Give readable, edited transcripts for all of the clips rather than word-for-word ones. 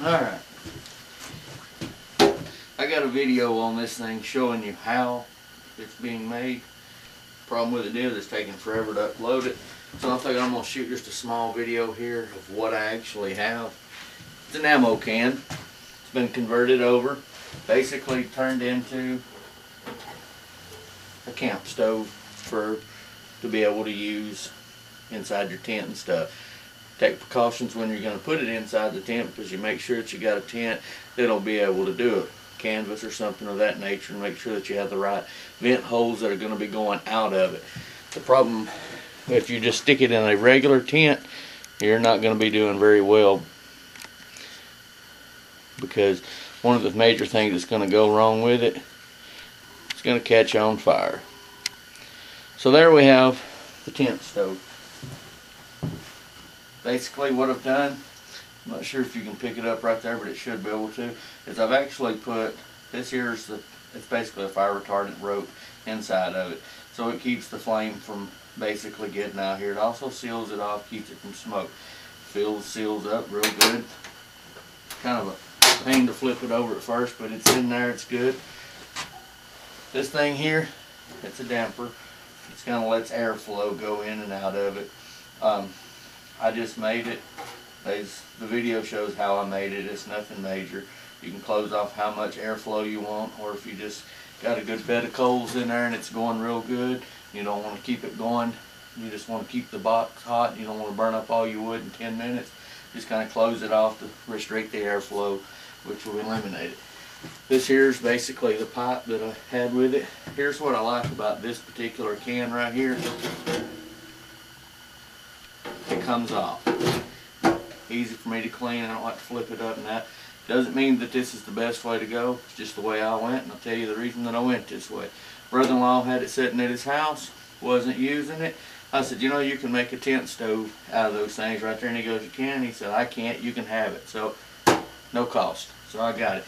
Alright. I got a video on this thing showing you how it's being made. Problem with it is it's taking forever to upload it. So I think I'm going to shoot just a small video here of what I actually have. It's an ammo can. It's been converted over. Basically turned into a camp stove to be able to use inside your tent and stuff. Take precautions when you're going to put it inside the tent, because you make sure that you got a tent that'll be able to do it. Canvas or something of that nature, and make sure that you have the right vent holes that are going to be going out of it. The problem, if you just stick it in a regular tent, you're not going to be doing very well, because one of the major things that's going to go wrong with it, it's going to catch on fire. So there we have the tent stove. Basically what I've done, I'm not sure if you can pick it up right there, but it should be able to, is I've actually put, this here's it's basically a fire retardant rope inside of it. So it keeps the flame from basically getting out here. It also seals it off, keeps it from smoke. Seals up real good. Kind of a pain to flip it over at first, but it's in there, it's good. This thing here, it's a damper. It kind of lets airflow go in and out of it. I just made it. The video shows how I made it. It's nothing major. You can close off how much airflow you want, or if you just got a good bed of coals in there and it's going real good, you don't want to keep it going. You just want to keep the box hot. You don't want to burn up all your wood in 10 minutes. Just kind of close it off to restrict the airflow, which will eliminate it. This here is basically the pipe that I had with it. Here's what I like about this particular can right here. It comes off. Easy for me to clean. I don't like to flip it up and that. Doesn't mean that this is the best way to go. It's just the way I went, and I'll tell you the reason that I went this way. Brother-in-law had it sitting at his house, wasn't using it. I said, you know, you can make a tent stove out of those things right there. And he goes, you can? And he said, I can't, you can have it. So, no cost. So I got it.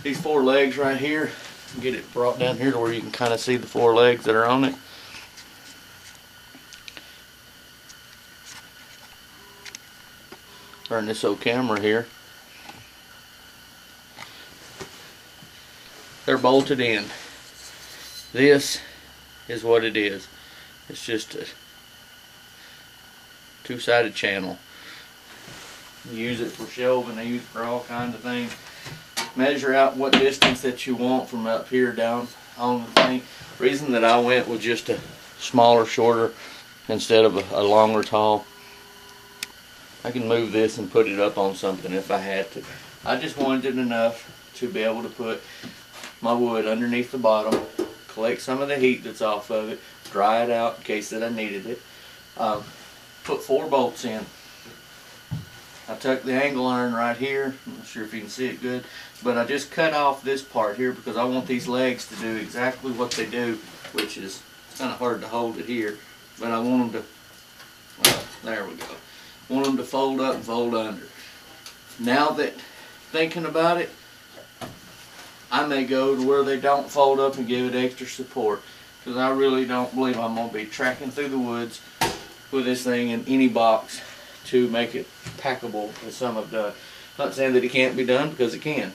These four legs right here, get it brought down here to where you can kind of see the four legs that are on it. Turn this old camera here. They're bolted in. This is what it is. It's just a two-sided channel. You use it for shelving, they use it for all kinds of things. Measure out what distance that you want from up here down on the thing. Reason that I went with just a smaller, shorter instead of a longer, tall. I can move this and put it up on something if I had to. I just wanted it enough to be able to put my wood underneath the bottom, collect some of the heat that's off of it, dry it out in case that I needed it. Put 4 bolts in. I tucked the angle iron right here. I'm not sure if you can see it good, but I just cut off this part here because I want these legs to do exactly what they do, which is, it's kind of hard to hold it here, but I want them to, well, there we go. Want them to fold up and fold under. Now that thinking about it, I may go to where they don't fold up and give it extra support, because I really don't believe I'm going to be tracking through the woods with this thing in any box to make it packable as some have done. Not saying that it can't be done, because it can.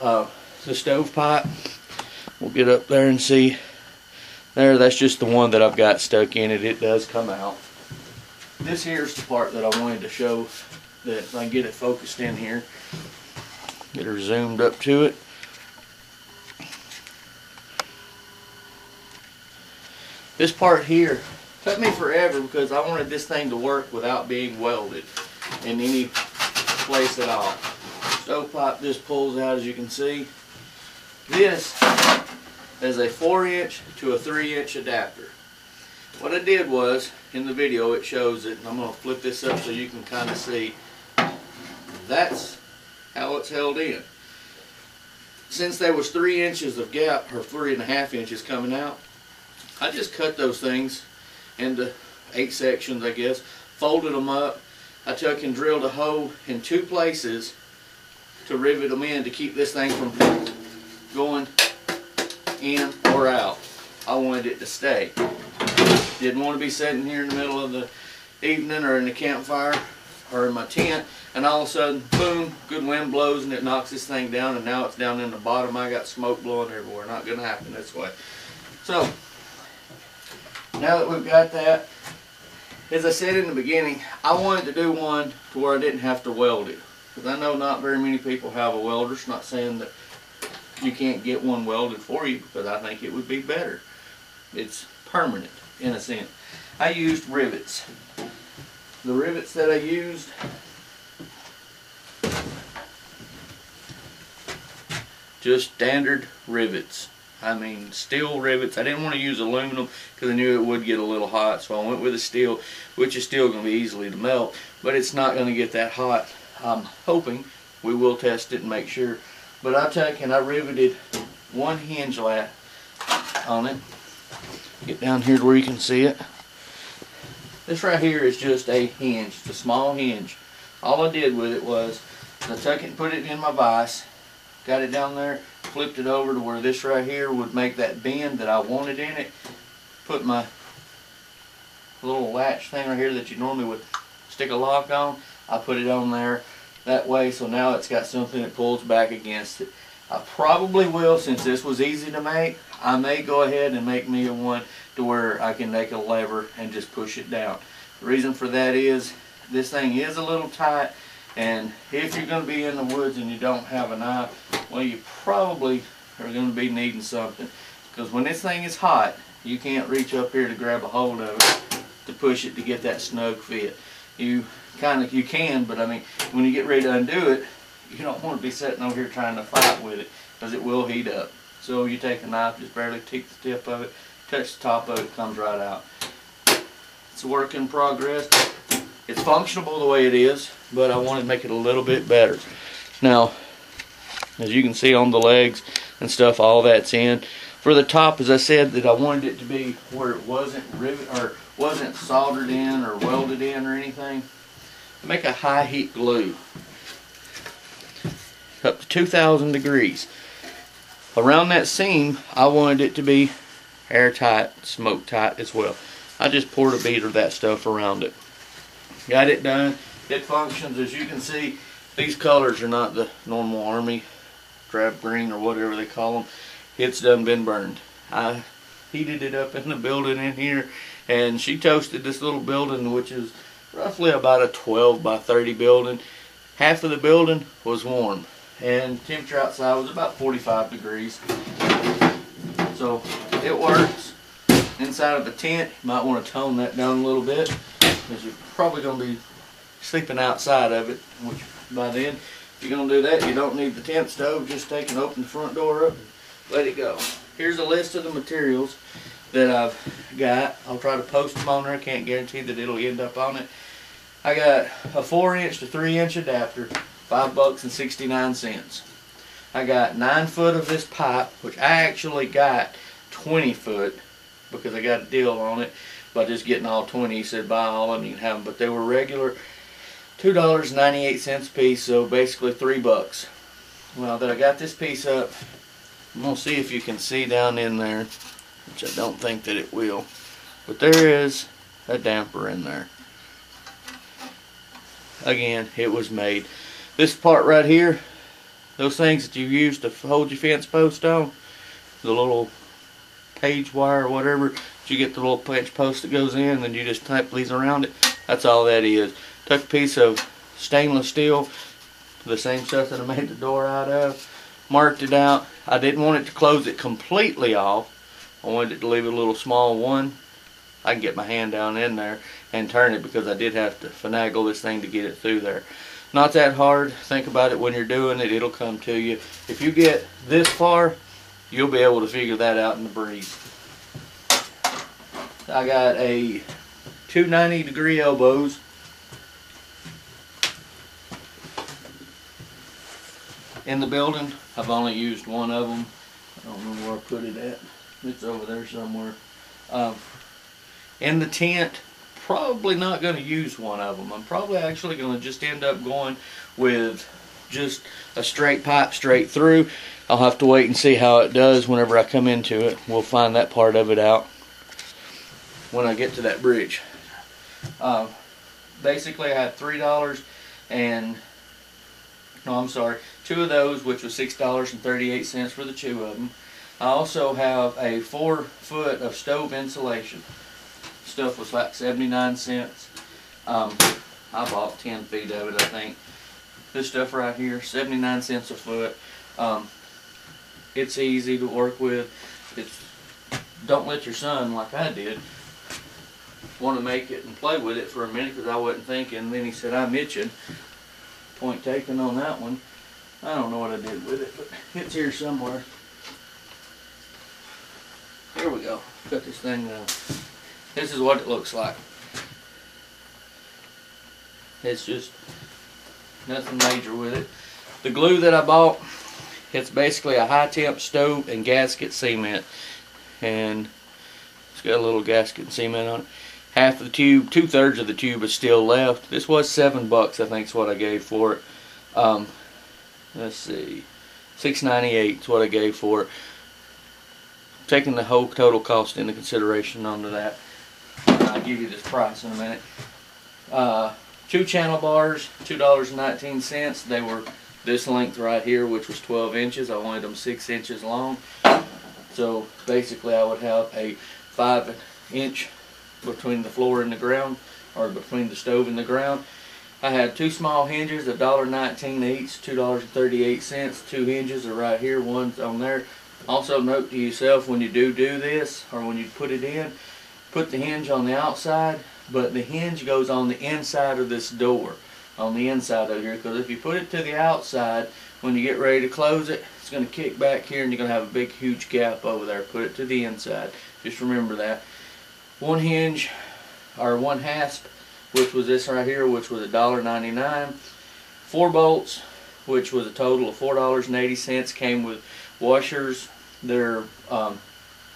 The stovepipe, we'll get up there and see. There, that's just the one that I've got stuck in it. It does come out. This here's the part that I wanted to show, that if I can get it focused in here, get her zoomed up to it. This part here took me forever because I wanted this thing to work without being welded in any place at all. Stovepipe just pulls out, as you can see. This is a 4-inch to a 3-inch adapter. What I did was, in the video it shows it, and I'm going to flip this up so you can kind of see. That's how it's held in. Since there was 3 inches of gap, or 3.5 inches coming out, I just cut those things into 8 sections, I guess, folded them up. I took and drilled a hole in 2 places to rivet them in to keep this thing from going in or out. I wanted it to stay. Didn't want to be sitting here in the middle of the evening or in the campfire or in my tent, and all of a sudden, boom, good wind blows and it knocks this thing down, and now it's down in the bottom. I got smoke blowing everywhere. Not going to happen this way. So, now that we've got that, as I said in the beginning, I wanted to do one to where I didn't have to weld it. Because I know not very many people have a welder. It's not saying that you can't get one welded for you, because I think it would be better. It's permanent, in a sense. I used rivets. The rivets that I used, just standard rivets. I mean, steel rivets. I didn't want to use aluminum because I knew it would get a little hot, so I went with a steel, which is still going to be easily to melt, but it's not going to get that hot. I'm hoping. We will test it and make sure. But I took and I riveted one hinge lat on it. Get down here to where you can see it. This right here is just a hinge. It's a small hinge. All I did with it was I took it and put it in my vise, got it down there, flipped it over to where this right here would make that bend that I wanted in it. Put my little latch thing right here that you normally would stick a lock on. I put it on there that way, so now it's got something that pulls back against it. I probably will, since this was easy to make, I may go ahead and make me a one to where I can make a lever and just push it down. The reason for that is this thing is a little tight, and if you're going to be in the woods and you don't have a knife, well, you probably are going to be needing something, because when this thing is hot, you can't reach up here to grab a hold of it to push it to get that snug fit. You can, but I mean, when you get ready to undo it, you don't want to be sitting over here trying to fight with it, because it will heat up. So you take a knife, just barely take the tip of it, touch the top of it, comes right out. It's a work in progress. It's functional the way it is, but I want to make it a little bit better. Now, as you can see on the legs and stuff, all that's in. For the top, as I said, that I wanted it to be where it wasn't wasn't soldered in or welded in or anything. Make a high heat glue up to 2,000 degrees. Around that seam, I wanted it to be airtight, smoke tight as well. I just poured a bead of that stuff around it. Got it done. It functions. As you can see, these colors are not the normal Army drab green or whatever they call them. It's done been burned. I heated it up in the building in here, and she toasted this little building, which is roughly about a 12 by 30 building. Half of the building was warm, and the temperature outside was about 45 degrees. So it works. Inside of a tent, you might want to tone that down a little bit, because you're probably going to be sleeping outside of it, which by then, if you're going to do that, you don't need the tent stove. Just take and open the front door up and let it go. Here's a list of the materials that I've got. I'll try to post them on there. I can't guarantee that it'll end up on it. I got a 4-inch to 3-inch adapter, $5.69. I got 9 foot of this pipe, which I actually got 20 foot because I got a deal on it by just getting all 20. He said buy all of them, you can have them, but they were regular $2.98 a piece, so basically $3. Well, that I got this piece up, I'm gonna see if you can see down in there, which I don't think that it will, but there is a damper in there. Again, it was made. This part right here, those things that you use to hold your fence post on, the little page wire or whatever, you get the little pinch post that goes in, and then you just type these around it. That's all that is. Took a piece of stainless steel, the same stuff that I made the door out of, marked it out. I didn't want it to close it completely off. I wanted it to leave a little small one. I can get my hand down in there and turn it, because I did have to finagle this thing to get it through there. Not that hard. Think about it when you're doing it. It'll come to you. If you get this far, you'll be able to figure that out in the breeze. I got a 290-degree elbows. In the building, I've only used one of them. I don't know where I put it at. It's over there somewhere. In the tent, probably not going to use one of them. I'm probably actually going to just end up going with just a straight pipe straight through. I'll have to wait and see how it does whenever I come into it. We'll find that part of it out when I get to that bridge. Basically, I had $3 and no, I'm sorry, 2 of those, which was $6.38 for the 2 of them. I also have a 4 foot of stove insulation. Stuff was like 79 cents. I bought 10 feet of it, I think. This stuff right here, 79 cents a foot. It's easy to work with. Don't let your son, like I did, want to make it and play with it for a minute, because I wasn't thinking. Then he said, I'm itching. Point taken on that one. I don't know what I did with it, but it's here somewhere. Here we go. Cut this thing down. This is what it looks like. It's just nothing major with it. The glue that I bought, it's basically a high temp stove and gasket cement, and it's got a little gasket and cement on it. Half of the tube, 2/3 of the tube is still left. This was $7, I think is what I gave for it. Let's see, $6.98 is what I gave for it. Taking the whole total cost into consideration onto that. I'll give you this price in a minute. 2 channel bars, $2.19. They were this length right here, which was 12 inches. I wanted them 6 inches long. So basically I would have a 5-inch between the floor and the ground, or between the stove and the ground. I had 2 small hinges, $1.19 each, $2.38. 2 hinges are right here, one's on there. Also note to yourself, when you do this, or when you put it in, put the hinge on the outside, but the hinge goes on the inside of this door, on the inside of here, because if you put it to the outside, when you get ready to close it, it's going to kick back here and you're going to have a big huge gap over there. Put it to the inside. Just remember that. 1 hinge, or 1 hasp, which was this right here, which was $1.99. 4 bolts, which was a total of $4.80. Came with washers. They're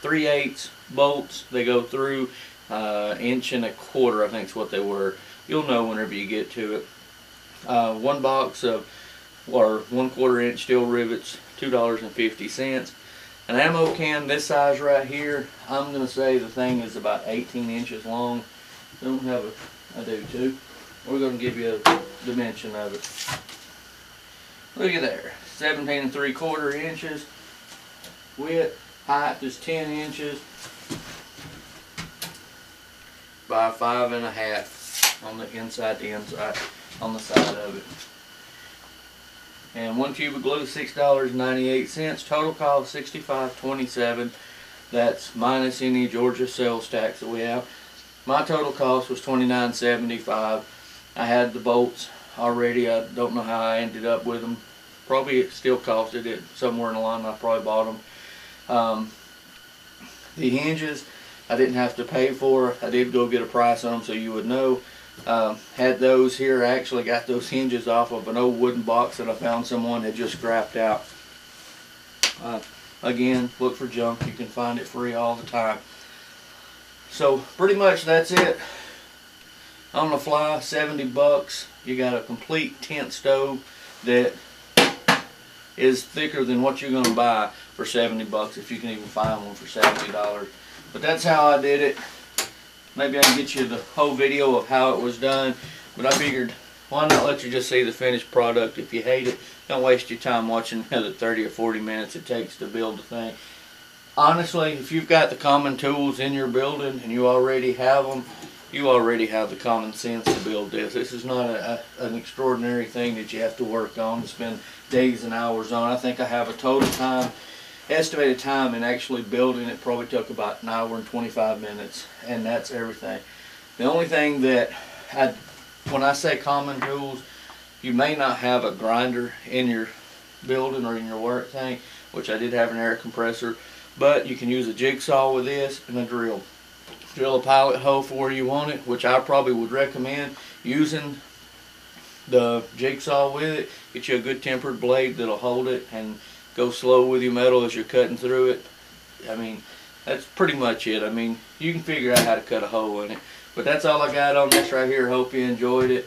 3/8 bolts. They go through 1.25 inches, I think is what they were. You'll know whenever you get to it. 1 box of, or 1/4 inch steel rivets, $2.50. An ammo can this size right here, I'm going to say the thing is about 18 inches long. Don't have a, I do too. We're going to give you a dimension of it. Look at there, 17 3/4 inches. Width, height is 10 inches by 5.5 on the inside on the side of it. And 1 tube of glue, $6.98. Total cost $65.27. That's minus any Georgia sales tax that we have. My total cost was $29.75. I had the bolts already. I don't know how I ended up with them. Probably it still costed it somewhere in the line. I probably bought them. The hinges I didn't have to pay for. I did go get a price on them so you would know. Had those here. I actually got those hinges off of an old wooden box that I found someone had just scrapped out. Again, look for junk. You can find it free all the time. So pretty much that's it. On the fly, $70. You got a complete tent stove that is thicker than what you're going to buy for $70, if you can even find one for $70. But that's how I did it. Maybe I can get you the whole video of how it was done, but I figured, why not let you just see the finished product? If you hate it, don't waste your time watching the 30 or 40 minutes it takes to build the thing. Honestly, if you've got the common tools in your building and you already have them, you already have the common sense to build this. This is not an extraordinary thing that you have to work on, to spend days and hours on. I think I have a total time, estimated time in actually building it probably took about 1 hour and 25 minutes, and that's everything. The only thing that when I say common tools, you may not have a grinder in your building or in your work tank, which I did have an air compressor, but you can use a jigsaw with this and a drill. Drill a pilot hole for where you want it, which I probably would recommend using the jigsaw with it. Get you a good tempered blade that'll hold it, and go slow with your metal as you're cutting through it. I mean, that's pretty much it. I mean, you can figure out how to cut a hole in it. But that's all I got on this right here. Hope you enjoyed it.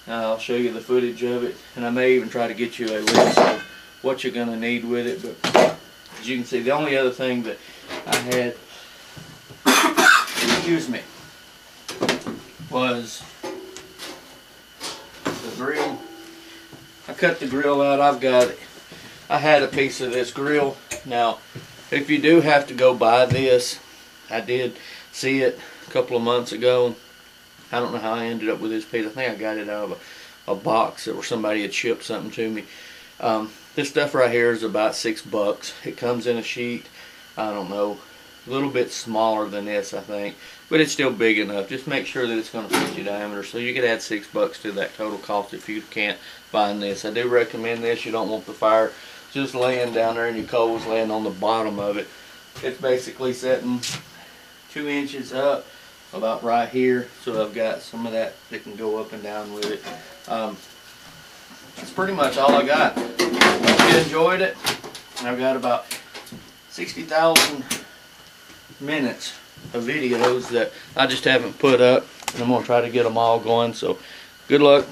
I'll show you the footage of it, and I may even try to get you a list of what you're going to need with it. But as you can see, the only other thing that I had, excuse me, was the grill cut the grill out. I had a piece of this grill. Now, if you do have to go buy this, I did see it a couple of months ago. I don't know how I ended up with this piece. I think I got it out of a box that where somebody had shipped something to me. This stuff right here is about $6. It comes in a sheet, I don't know, a little bit smaller than this, I think, but it's still big enough. Just make sure that it's going to fit your diameter, so you could add $6 to that total cost if you can't find this. I do recommend this. You don't want the fire just laying down there and your coals laying on the bottom of it. It's basically setting 2 inches up about right here, so I've got some of that can go up and down with it. That's pretty much all I got. Hope you enjoyed it. I've got about 60,000 minutes of videos that I just haven't put up, and I'm going to try to get them all going. So good luck.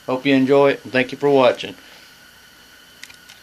Hope you enjoy it, and thank you for watching.